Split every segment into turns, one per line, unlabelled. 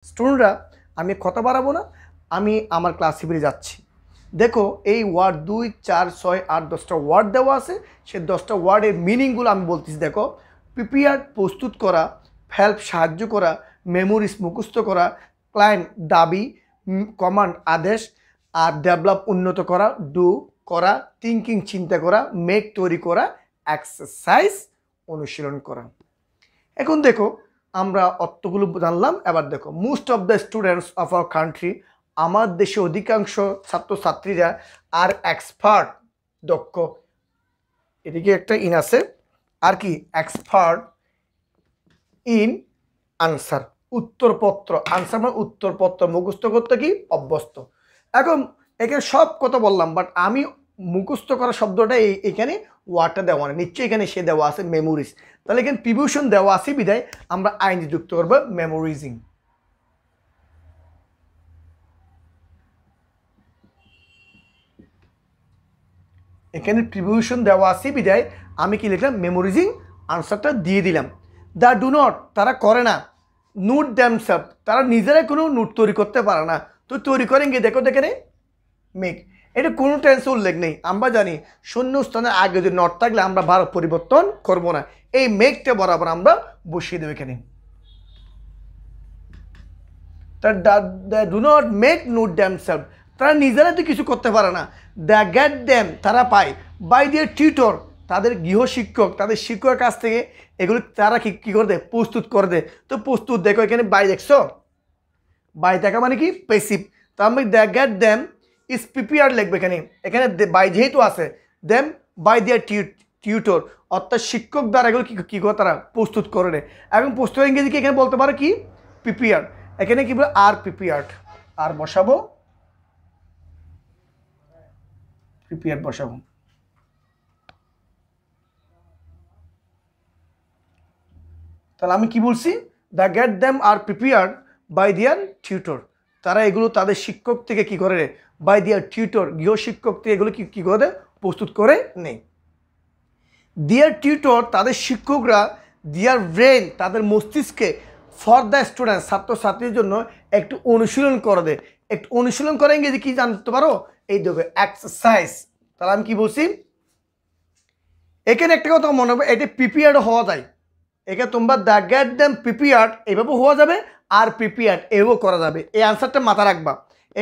স্টুডেন্টরা আমি কথা বাড়াবো না, আমি আমার ক্লাসে ফিরে যাচ্ছি। দেখো এই ওয়ার্ড 2, 4, 6, 8, 10টা ওয়ার্ড দেওয়া আছে। সেই 10টা ওয়ার্ডের মিনিংগুলো আমি বলতেছি। দেখো, প্রিপেয়ার প্রস্তুত করা, হেল্প সাহায্য করা, মেমোরিজ মুখস্থ করা, ক্লাইম দাবি, কমান্ড আদেশ, আর ডেভেলপ উন্নত করা, ডু করা, থিঙ্কিং চিন্তা করা, মেক তৈরি করা, এক্সারসাইজ অনুশীলন করা। এখন দেখো আমরা অর্থগুলো জানলাম। এবার দেখো, most of the students of our country, আমার দেশে অধিকাংশ ছাত্রছাত্রীরা আর এক্সপার্ট দক্ষ, এদিকে একটা ইন আছে আর কি, এক্সপার্ট ইন আনসার, উত্তরপত্র। আনসার মানে উত্তরপত্র মুখস্থ করতে কি অভ্যস্ত। এখন এখানে সব কথা বললাম, বাট আমি মুখস্থ করা শব্দটা এখানে ওয়ার্ডটা দেওয়া নেই, নিশ্চয়ই এখানে সে দেওয়া আছে মেমোরিজ। তাহলে এখানে প্রিভিউশন দেওয়া আছে বিধায় আমরা আইনজি যুক্ত করবো মেমোরিজিং। এখানে প্রিভিউশন দেওয়া আছে বিধায় আমি কি লিখলাম, মেমোরিজিং আনসারটা দিয়ে দিলাম। দ্য ডু নট, তারা করে না। নোট দ্যামসেলফ, তারা নিজেরাই কোনো নোট তৈরি করতে পারে না। তো তৈরি করেন গিয়ে দেখো এখানে মেক, এটা কোনো টেন্সে উল্লেখ নেই। আমরা জানি শূন্য স্থানের আগে যদি নট থাকলে আমরা ভার পরিবর্তন করব না। এই মেকটা বরাবর আমরা বসিয়ে দেবো এখানে। Do not make note themself, তারা নিজেরা তো কিছু করতে পারে না। দ্য গেট দ্যাম, তারা পায় বাই দিয়ার টিউটর, তাদের গৃহশিক্ষক, তাদের শিক্ষকের কাছ থেকে এগুলো তারা কী করে দেয়, প্রস্তুত করে দেয়। তো প্রস্তুত দেখো এখানে বাই দেখছো, বাই দেখা মানে কি পেসিভ। তো আমি they get them is prepared লিখবে এখানে। এখানে বাই যেহেতু আছে, দেম বাই দিয়ার টিউটর, অর্থাৎ শিক্ষক দ্বারা এগুলো কী করে তারা প্রস্তুত করে নেয়। এখন প্রস্তুত ইংরেজি কি এখানে বলতে পারো কি প্রিপেয়ার্ড। এখানে কি বলে আর প্রিপেয়ার্ড, আর বসাবো প্রিপেয়ার্ড বসাবো। তাহলে আমি কি বলছি, they get them are prepared by their tutor, তারা এগুলো তাদের শিক্ষক থেকে কি করে, বাই দিয়ার টিউটর, গৃহশিক্ষক থেকে এগুলো কী করে প্রস্তুত করে নেই। দিয়ার টিউটর, তাদের শিক্ষকরা, দিয়ার ব্রেন, তাদের মস্তিষ্কে, ফর দ্য স্টুডেন্ট, ছাত্রছাত্রীর জন্য একটু অনুশীলন করে দেয়। একটু অনুশীলন করে ইংরেজি কি জানতে পারো, এই দেবে এক্সারসাইজ। তাহলে আমি কি বলছি, এখানে একটা কথা মনে হবে, এটা প্রিপেয়ার্ড হওয়া যায়। এখানে তোমরা দ্য গেট দ্যাম প্রিপেয়ার্ড এভাবে হওয়া যাবে, আর প্রিপেয়ার্ড এভাবেও করা যাবে। এই আনসারটা মাথা রাখবা।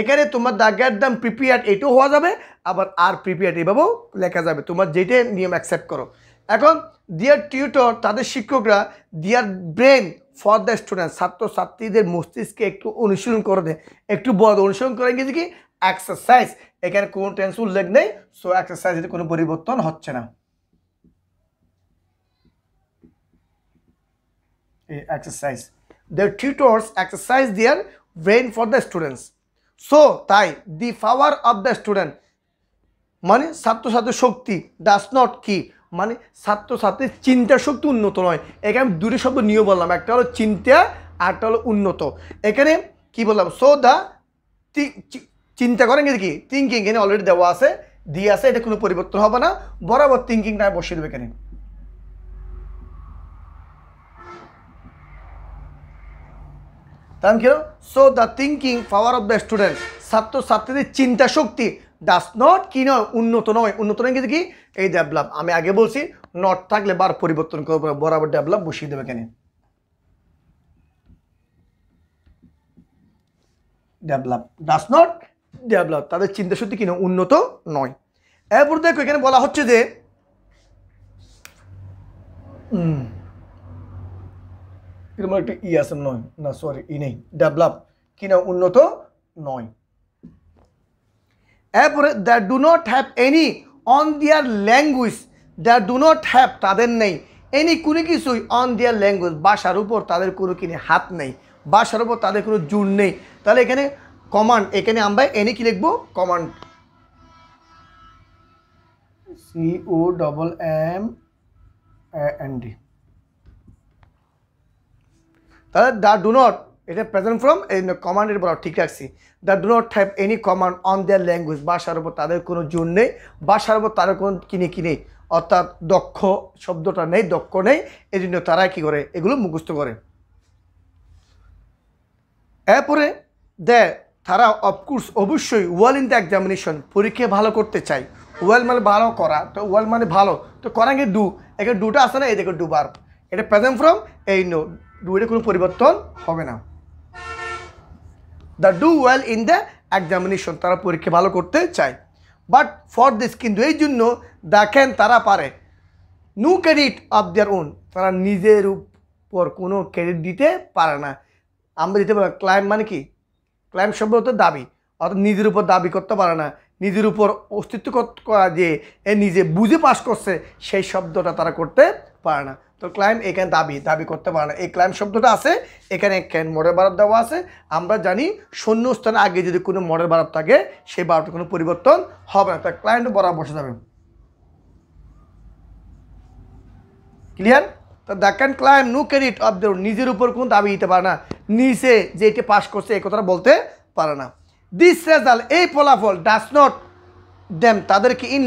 এখানে তোমার দ্য গেট দ্যাম প্রিপেয়ার্ড এটাও হওয়া যাবে, আবার আর প্রিপেয়ার্ড এভাবেও লেখা যাবে, তোমার যেটা নিয়ম অ্যাকসেপ্ট করো। এখন দিয়ার টিউটর, তাদের শিক্ষকরা, দিয়ার ব্রেন ফর দ্য স্টুডেন্ট, ছাত্রছাত্রীদের মস্তিষ্কে একটু অনুশীলন করে দেয়। একটু বড় অনুশীলন করে গেছে কি এক্সারসাইজ। এখানে কোনো টেন্স উল্লেখ নেই, সো এক্সারসাইজের কোনো পরিবর্তন হচ্ছে না। exercise, their tutors exercise their brain for the students, so তাই the power of the student মানে ছাত্রছাত্রীর শক্তি, does not কি মানে ছাত্রছাত্রীর চিন্তা শক্তি উন্নত নয়। এখানে দুটি শব্দ নিয়ে বললাম, একটা হলো চিন্তা আর একটা হলো উন্নত। এখানে কি বললাম, সো দা চিন্তা করেন কি থিঙ্কিং, এখানে অলরেডি দেওয়া আছে, দিয়ে আছে, এটা কোনো পরিবর্তন হবে না, বরাবর থিঙ্কিংটা বসিয়ে দেবে এখানে। তাহলে কি হলো, so the thinking power of the student, ছাত্রছাত্রীদের চিন্তা শক্তি, ডাস নট কি নয়, উন্নত নয়। উন্নত নয় কিন্তু কি এই ডেভেলপ। আমি আগে বলছি নট থাকলে বার পরিবর্তন করবো, বরাবর ডেভেলপ বসিয়ে দেবে কেন, ডেভেলপ, ডাস নট ডেভেলপ, তাদের চিন্তা শক্তি কি নয়, উন্নত নয়। এরপর দেখো এখানে বলা হচ্ছে যে এরকম একটা ই আছে নয়, না সরি ই নেই, ডেভেলপ কি না উন্নত নয়। এরপরে that do not have any on their language, that do not have তাদের নেই, এনি কোনো কিছুই অন দেয়ার ল্যাঙ্গুয়েজ ভাষার উপর তাদের কোনো কিনে হাত নেই, ভাষার উপর তাদের কোনো জোর নেই। তাহলে এখানে কমান্ড, এখানে আমরা এনি কি লিখবো, কমান্ড, COMMAND। তাহলে দ্য ডু নট, এটা প্রেজেন্ট ফর্ম, এই কমান্ডের বলা ঠিক রাখছি। The do not have any command on their language, ভাষার উপর তাদের কোনো জোর নেই, ভাষার উপর তাদের কোনো কিনে অর্থাৎ দক্ষ শব্দটা নেই, দক্ষ নেই, এই জন্য তারা কী করে এগুলো মুখস্থ করে। এরপরে তারা অফকোর্স অবশ্যই ওয়েল ইন দ্য এক্সামিনেশন, পরীক্ষায় ভালো করতে চাই। ওয়েল মানে ভালো করা, তো ওয়েল মানে ভালো, তো করাঙ্গে ডু, এখানে ডুটা আসে না, এই দেখো ডু ভার্ব, এটা প্রেজেন্ট ফর্ম, এই নো ডু, এটা কোনো পরিবর্তন হবে না। The do well in the examination, তারা পরীক্ষা ভালো করতে চায়। বাট ফর দিস, কিন্তু এই জন্য দেখেন তারা পারে no credit of their own, তারা নিজের উপর কোনো ক্রেডিট দিতে পারে না। আমরা দিতে পারি ক্লাইম মানে কি, ক্লাইম শব্দ হতো দাবি, অর্থাৎ নিজের উপর দাবি করতে পারে না, নিজের উপর অস্তিত্ব করা যে এ নিজে বুঝে পাস করছে সেই শব্দটা তারা করতে পারে না। তো ক্লাইম এখানে দাবি করতে পারে না, এই ক্লাইম শব্দটা আছে এখানে ক্যান মডেল ভার্ব দেওয়া আছে। আমরা জানি শূন্য স্থানে আগে যদি কোনো মডেল ভার্ব থাকে সেই ভার্বটা কোনো পরিবর্তন হবে না, তাই ক্লাইম বরাবর বসে যাবে। ক্লিয়ার? তো they can claim no credit of their, নিজের উপর কোনো দাবি দিতে পারে না, নিচে যে এটি পাস করছে এই কথাটা বলতে পারে না। দিস রেজাল্ট, এই ফলাফল, ডাস নট দেম, তাদেরকে ইন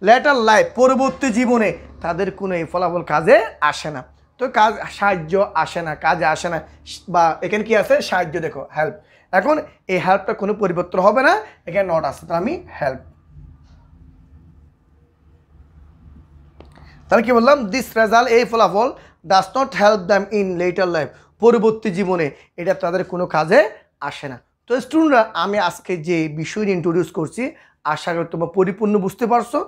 লেটার লাইফ, পরবর্তী জীবনে তাদের কোনো এই ফলাফল কাজে আসে না। তো সাহায্য আসে না, কাজে আসে না, বা এখানে কি আছে সাহায্য, দেখো হেল্প। এখন এই হেল্পটা কোনো পরিবর্তন হবে না, এখানে নট আসছে, তো আমি হেল্প। তাহলে কি বললাম, দিস রেজাল্ট, এই ফলাফল, does not help them in letter life, পরবর্তী জীবনে এটা তাদের কোনো কাজে আসে না। তো স্টুডেন্টরা, আমি আজকে যে বিষয় ইন্ট্রোডিউস করছি আশা করি তোমরা পরিপূর্ণ বুঝতে পারছো।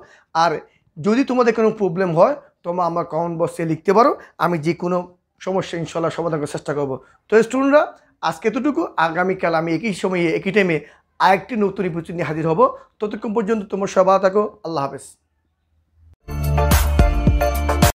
আর যদি তোমাদের কোনো প্রবলেম হয় তোমরা আমার কমেন্ট বক্সে লিখতে পারো, আমি যে কোনো সমস্যা ইনশাল্লাহ সমাধান করার চেষ্টা করবো। তো স্টুডেন্টরা, আজকে এতটুকু, আগামীকাল আমি একই সময়ে একই টাইমে আরেকটি নতুন এপিসোড নিয়ে হাজির হব। ততক্ষণ পর্যন্ত তোমরা সবাই থাকো, আল্লাহ হাফেজ।